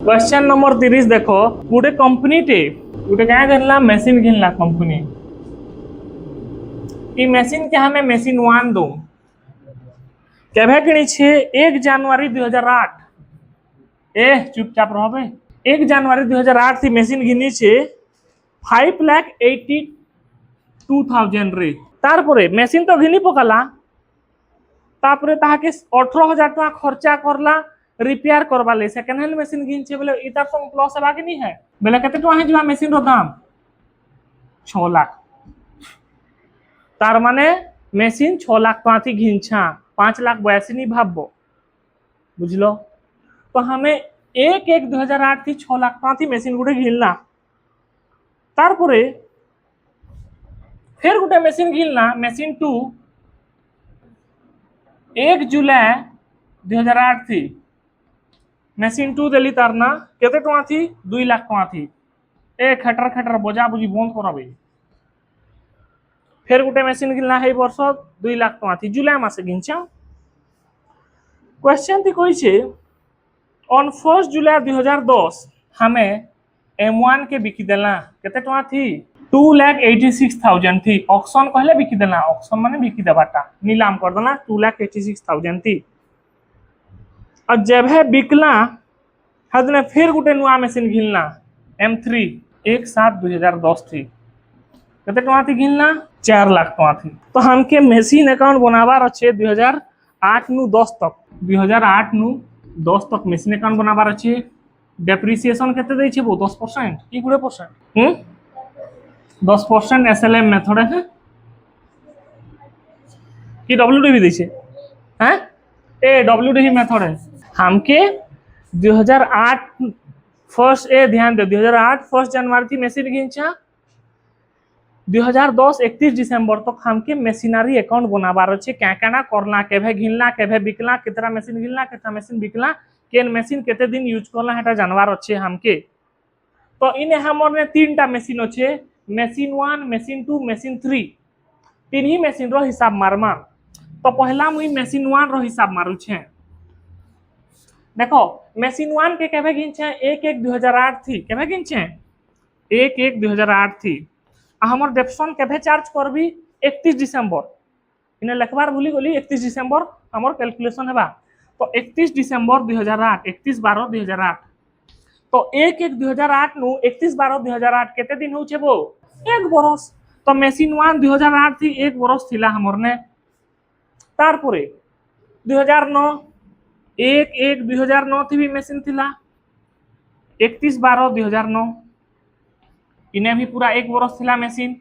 question number 30 देखो गोटे company टे गोटे क्या करला मशीन किनला कंपनी ई मशीन के हमें मशीन 1 दो केभे किनी छे 1 जनवरी 2008 ए चुपचाप रहबे 1 जनवरी 2008 थी मशीन घिनी छे 5,82,000 रे तार परे मशीन तो घिनी पकाला तापरे ताहाके 18,000 टका खर्चा करला रिपेयर करबा ले सेकंड हैंड मशीन घिन छे बोले इतार संग प्लस हेबा के नहीं है बोले कते टका है जवा मशीन रो दाम 6 लाख तार माने मशीन 6 लाख टका थी घिनछा 5,82,000 नहीं भाबबो बुझलो तो हमें 1/1/2008 थी 6 लाख टका थी मशीन गुटे घिनला तार परे फिर गुटे मशीन घिनला मशीन 2 1 जुलाई 2008 थी मशीन 2 देली तार ना केते टका थी 2 लाख टका थी ए खटर खटर बजा बुझी बंद करबे फिर गुटे मशीन घिनला है वर्ष 2 लाख टका थी जुलाई मासे घिनछा क्वेश्चन थी कोई छे ऑन 1 जुलाई 2010 हमें M1 के बिकी देला केते टका थी 2,86,000 थी ऑक्शन कहले बिकी देला ऑक्शन माने बिकी देबाटा नीलाम कर देला 2,86,000 थी और जब है बिकला हदने फिर गुटे नुआ मशीन घिनला M3 1/7/2010 थी केते टका थी घिनला 4 लाख टका थी तो हमके मशीन अकाउंट बनाबार अच्छे 2008 नु 10 तक 2008 नु 10 तक मशीन अकाउंट बनाबार अच्छे डेप्रिसिएशन केते दै छे वो 10% की गुड़े परसेंट 10% एसएलएम मेथड है कि डब्ल्यूडीवी दै छे हैं ए डब्ल्यूडीवी मेथड है हमके 2008 फर्स्ट ए ध्यान दे 2008 फर्स्ट जनवरी थी मशीन घिनछा 2010 31 दिसंबर तक हमके मशीनरी अकाउंट बनाबार अच्छे क्या क्या ना करला केभे घिनला केभे बिकला कितना मशीन घिनला कितना मशीन बिकला केन मशीन केते दिन यूज करला हेटा जानवर अच्छे हमके तो इने हमर ने तीनटा मशीन अच्छे मशीन 1 मशीन 2 मशीन 3 तीन ही मशीन रो हिसाब मारमा तो पहला मुई मशीन 1 रो हिसाब मारू छे देखो मशीन 1 के केभे घिनछे 1/1/2008 थी केभे घिनछे 1/1/2008 थी आ हमर डेप्शन केभे चार्ज करबी 31 दिसंबर इने लिखबार भूली गली 31 दिसंबर हमर कैलकुलेशन हेबा तो 31 दिसंबर 2008 31/12/2008 तो 1/1/2008 नु 31/12/2008 केते दिन होछे वो एक बरस तो मशीन 1 2008 थी एक बरस थिला हमर ने तार परे 2009 1/1/2009 थी भी मशीन थिला 31/12/2009 इने भी पूरा एक बरस थिला मशीन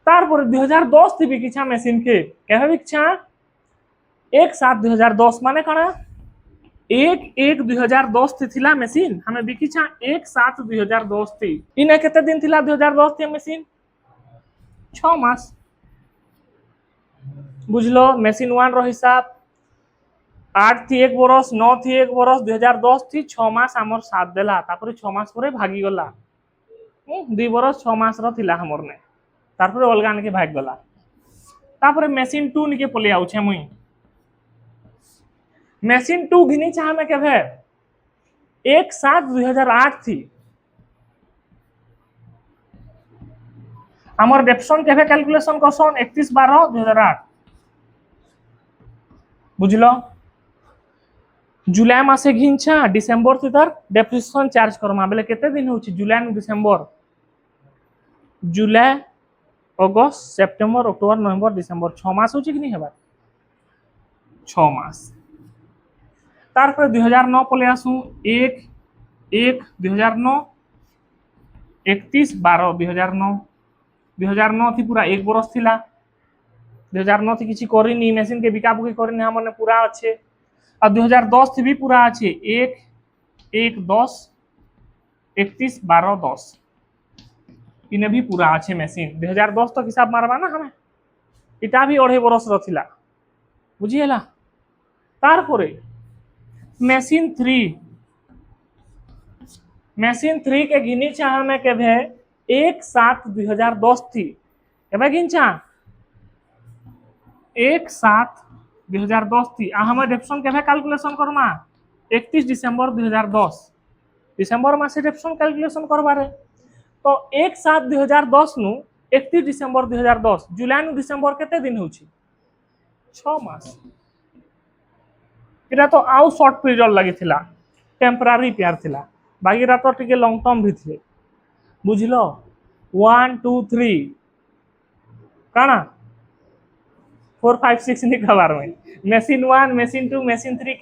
तार परे 2010 थी भी किछा मशीन के केभे बिकछा 1/7/2010 माने कणा 1/1/2010 थी थिला मशीन हमें बिकीछा 1/7/2010 थी इने केते दिन थिला 2010 थी मशीन 6 मास बुझलो मशीन 1 रो हिसाब 8 थी एक बरस 9 थी एक बरस 2010 थी 6 मास हमर साथ देला तापर 6 मास परे भागी गला 2 बरस 6 मास रो थिला हमर ने तापर अलगा ने के भाग गला तापर मशीन 2 निके पले आउ छे मुई मशीन 2 घिनी चाह में केभे 1/7/2008 थी हमर डेप्शन केभे कैलकुलेशन करसन 31/12/2008 बुझलो जुलाई मासे घिनछा डिसेंबर तीतर डेप्रिसिएशन चार्ज करमा बेले केते दिन होछि जुलाई नु डिसेंबर जुलाई अगस्त सेप्टेम्बर अक्टोबर नवंबर डिसेंबर 6 मास होछि कि नहीं हेबा 6 मास तार पर 2009 पले आसू 1/1/2009 31/12/2009 2009 थी पूरा एक बरस थिला 2009 थी किछि करिनी मशीन के बिकाबुकी करिनी हमने पूरा अच्छे और 2010 थी भी पूरा अच्छे 1/1/10 31/12/10 इने भी पूरा अच्छे मशीन 2010 तक हिसाब मारबा ना हमें इटा भी 2.5 बरस रथिला बुझिएला तार परे मशीन 3 के घिनी चाह में केभे 1/7/2010 थी केभे घिनछा 1/7/2010 थी आ हमर डेप्शन केभे कैलकुलेशन करमा 31 डिसेम्बर 2010 डिसेम्बर मासे डेप्सन कैलकुलेशन करबारे तो 1/7/2010 नु 31 डिसेम्बर 2010 जुलाई नु डिसेम्बर केते दिन होची 6 मास इटा तो आउ शॉर्ट पीरियड लगी थिला टेम्पररी पेयर थिला बाकी रा तो टिके लॉन्ग टर्म भी थे बुझलो 1 2 3 काना 4 5 6 निकलवार में मशीन 1 मशीन 2 मशीन 3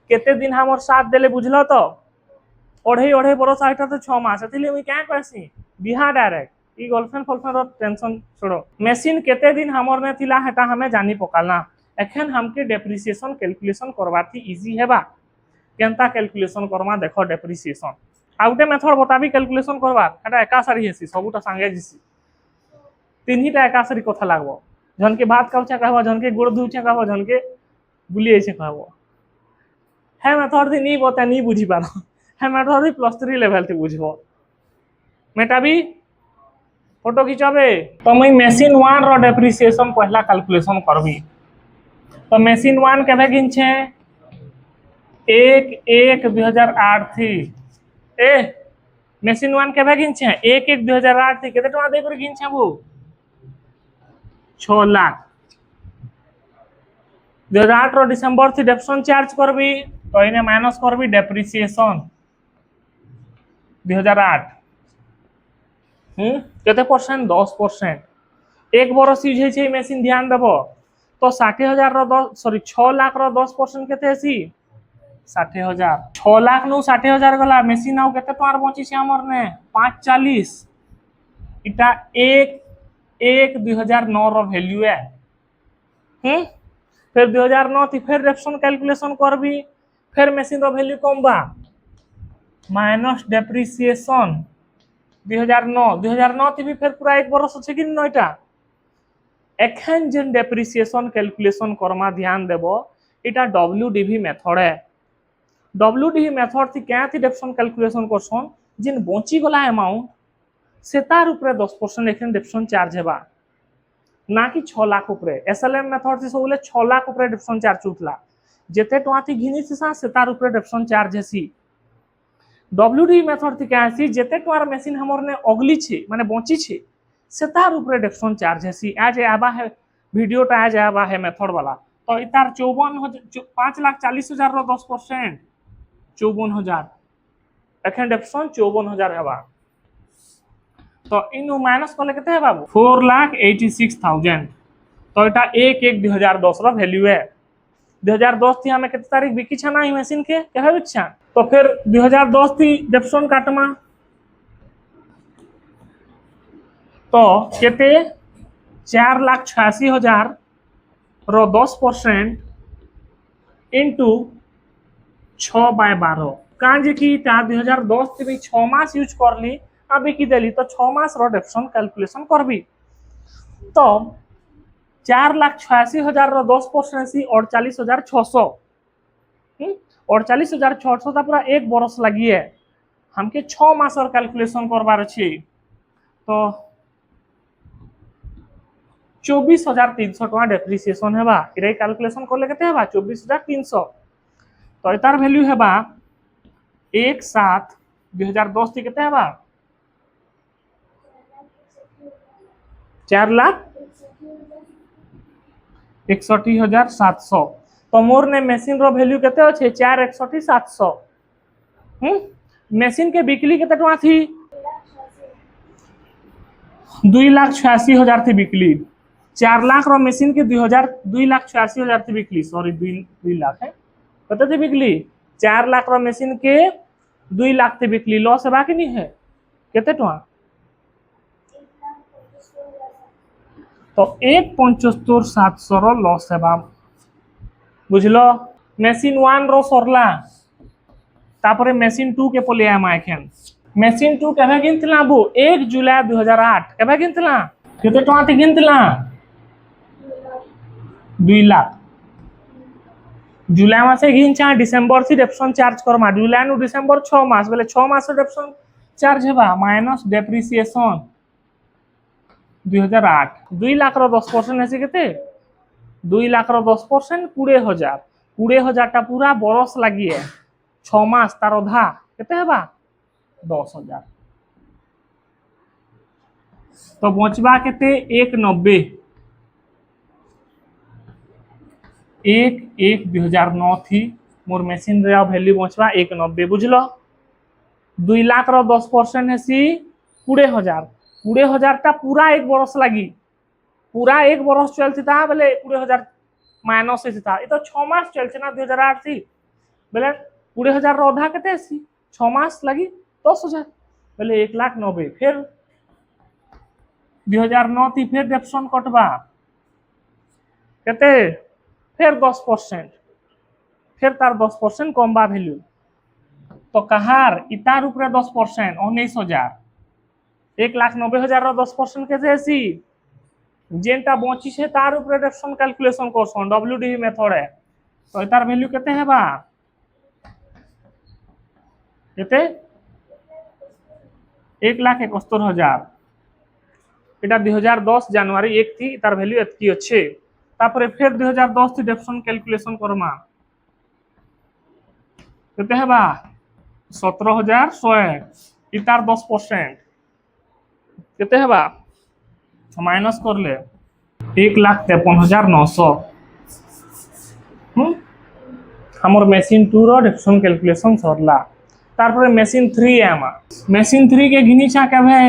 केते दिन हमर साथ देले बुझलो तो ओढ़े बरस आइटा तो 6 मास एथिले मुई क्या कहसी बिहा डायरेक्ट ई गर्लफ्रेंड रो टेंशन छोड़ो मशीन केते दिन हमर ने थिला हेता हमें जानी पकालना एखन हमके डेप्रिसिएशन कैलकुलेशन करवार थी इजी हेबा केनता कैलकुलेशन करमा देखो डेप्रिसिएशन आउटे मेथड बताबी कैलकुलेशन करवार एटा एका सारी हेसी सबुटा संगे जिसी तीनहीटा एका सारी कथा लागबो जन के भात खाउछा कहबो जन के गुड़ धुछा कहबो जन के बुलिए छे कहबो है मेथड थी नी बता नी बुझी पारो है मेथड थी +3 लेवल थी बुझबो मेटाबी फोटो खिचाबे तो मुई मशीन 1 रो डेप्रिसिएशन पहला कैलकुलेशन करबी तो मशीन 1 केबे गिन छे 1/1/2008 थी ए मशीन 1 केबे गिन छे 1/1/2008 थी केते टका दे कर गिन छे वो 6 लाख 2008 रो डिसेंबर थी डेप्सन चार्ज करबी तो इने माइनस करबी डेप्रिसिएशन 2008 केते परसेंट 10% एक बरस यूज है मशीन ध्यान देबो तो 60,000 रो 6 लाख रो 10% केते हेसी 60,000 6 लाख नु 60,000 गला मशीन आउ केते टकार बची छे हमर ने 540 इटा 1/1/2009 रो वैल्यू है फिर 2009 थी फिर डेप्सन कैलकुलेशन करबी फिर मशीन रो वैल्यू कम बा माइनस डेप्रिसिएशन 2009 थी भी फिर पूरा एक बरस अछि कि नयटा एखन जेन डेप्रिसिएशन कैलकुलेशन करमा ध्यान देबो इटा डब्ल्यूडीवी मेथड है डब्ल्यूडीवी मेथड थी क्या थी डेप्सन कैलकुलेशन करसन जिन बची गला अमाउंट से तार ऊपर 10% एखन डेप्सन चार्ज हेबा ना कि 6 लाख ऊपर एसएलएम मेथड थी सबले 6 लाख ऊपर डेप्सन चार्ज उठला जेते टका थी घिनी से तार ऊपर डेप्सन चार्ज हेसी डब्ल्यूडीवी मेथड थी क्या हेसी जेते टकार मशीन हमर ने अगली छे माने बची छे से तार ऊपर डेप्सन चार्ज हेसी आज आबा है वीडियो टा आज आबा है मेथड वाला तो इतार 5,40,000 रो 10% 54,000 एखन डेप्सन 54,000 हेबा तो इनु माइनस करले केते हेबा 4,86,000 तो एटा 1/1/2010 रो वैल्यू है 2010 थी हमें केते तारीख बिकी छना ई मशीन के केहे बिछा तो फिर 2010 थी डेप्सन काटमा तो केते 4,86,000 रो 10% इंटू 6/12 कांजे की 2010 थी भी 6 मास यूज करली अभी की देली तो 6 मास रो डेप्सन कैलकुलेशन करबी तो 4,86,000 रो 10% सी 48,600 48,600 पूरा एक बरस लगी है हमके 6 मास और कैलकुलेशन करबार अछि तो 24,300 टका डेप्रिसिएशन हेबा इरे कैलकुलेशन करले केते हेबा 24,300 तो एतार वैल्यू हेबा 1/7/2010 थी केते हेबा 4,61,700 तो मोर ने मशीन रो वैल्यू केते अछि 4,61,700 मशीन के बिकली केते टका थी 2,86,000 थी बिकली 4 लाख रो मशीन के 2,86,000 थी बिकली सॉरी 2 लाख है कते थी बिकली 4 लाख रो मशीन के 2 लाख थी बिकली लॉस हेबा कि नहीं है केते टका तो 1,75,700 रो लॉस हेबा बुझलो मशीन 1 रो सरला तापरे मशीन 2 के पले आमा एखन मशीन 2 केबे गिनतला बु 1 जुलाई 2008 केबे गिनतला केते टका थी गिनतला 2 लाख जुलाई मासे गिनचा डिसेंबर थी डेप्सन चार्ज करमा जुलाई नु डिसेंबर 6 मास बोले 6 मास डेप्सन चार्ज हेबा माइनस डेप्रिसिएशन 2008 2 लाख रो 10% हेसी केते 2 लाख रो 10% 20,000 टा पूरा बरस लगी है 6 मास तार अधा केते हेबा 10,000 तो बचबा केते 190 1/1/2009 थी मोर मेसिन रे वैल्यू बचबा 190 बुझलो 2 लाख रो 10% हेसी 20,000 20,000 टा पूरा 1 बरस लगी पूरा 1 बरस चलती था बेले 20,000 माइनस हेसी था ये तो 6 मास चलছে ना 2008 थी बेले 20,000 रो अधा केते हेसी 6 मास लगी 10,000 बेले 1,90,000 फिर 2009 थी फिर डेप्शन कटवा केते फिर 10% फिर तार 10% कम बा वैल्यू तो कहार इतार ऊपर 10% 19,000 1,90,000 रो 10% केते हेसी जेनटा बची छे तार ऊपर डेप्शन कैलकुलेशन करसन डब्ल्यूडीवी मेथड है तो इतार वैल्यू केते हेबा केते 1,71,000 এটা 2010 জানুয়ারি 1 थी तार वैल्यू एतकी अच्छे तापरे फिर 2010 थी डेप्शन कैलकुलेशन करमा केते हेबा 17,100 इतार 10% केते हेबा माइनस कर ले 1,53,900 हमर मेसिन 2 रो डेप्शन कैलकुलेशन सरला तारपरे मेसिन 3 आमा मेसिन 3 के घिनी छा केबे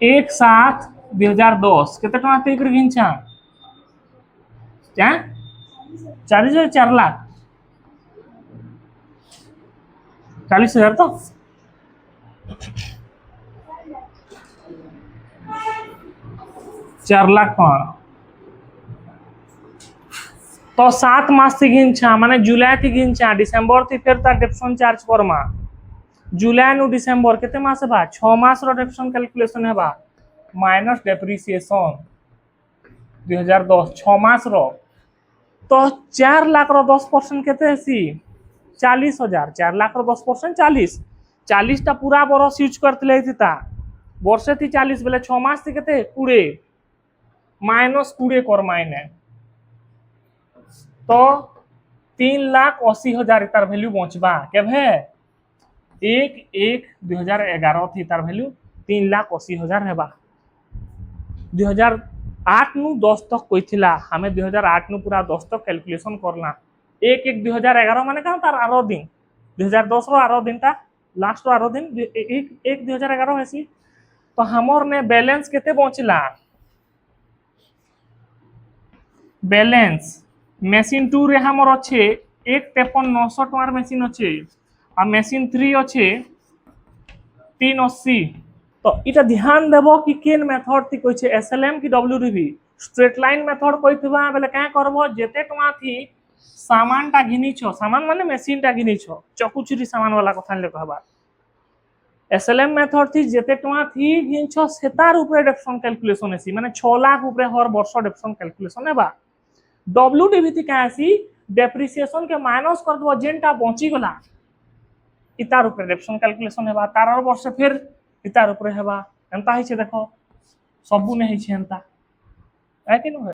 1/7/2010 केते टका तक घिन छा क्या 4 लाख 40,000 तो 4 लाख तो 7 मास थी घिन छा माने जुलाई थी घिन छा डिसेंबर थी फिर तार डेप्शन चार्ज करमा जुलाई नु डिसेंबर केते मास हेबा 6 मास रो डेप्शन कैलकुलेशन हेबा माइनस डेप्रिसिएशन 2010 6 मास रो तो 4 लाख रो 10% केते हेसी 40,000 4 लाख रो 10% 40 टा पूरा बरस यूज करतले हिता वर्षे थी 40 बेले 6 मास थी केते 20 माइनस 20 कर माइने तो 3,80,000 तार वैल्यू बचबा केभे 1/1/2011 थी तार वैल्यू 3,80,000 हेबा 2008 नु 10 तक कइथिला हमें 2008 नु पूरा 10 तक कैलकुलेशन करला 1/1/2011 माने का तार आरो दिन 2010 रो आरो दिन ता लास्ट रो आरो दिन 1/1/2011 हेसी तो हमर ने बैलेंस केते बचला बैलेंस मेसिन 2 रे हमर अच्छे 1,53,900 टकार मेसिन अच्छे आ मेसिन 3 अच्छे 380 तो इटा ध्यान देबो कि केन मेथड थी कोइ छे एसएलएम की डब्ल्यूडीवी स्ट्रेट लाइन मेथड कइथबा बेले का करबो जेते टका थी सामान टा घिनी छो सामान माने मेसिन टा घिनी छो चकुचुरी सामान वाला कथा ले कहबा एसएलएम मेथड थी जेते टका थी घिन छो सेतार ऊपर डेप्शन कैलकुलेशन हेसी माने 6 लाख ऊपर हर वर्ष डेप्शन कैलकुलेशन हेबा डब्ल्यूडीवी थी कासी डेप्रिसिएशन के माइनस कर दबो जेनटा बची गला इतार ऊपर डेप्शन कैलकुलेशन हेबा तार वर्ष फिर इतार ऊपर हेबा एंता ही छे देखो सबु ने ही छे एंता है कि न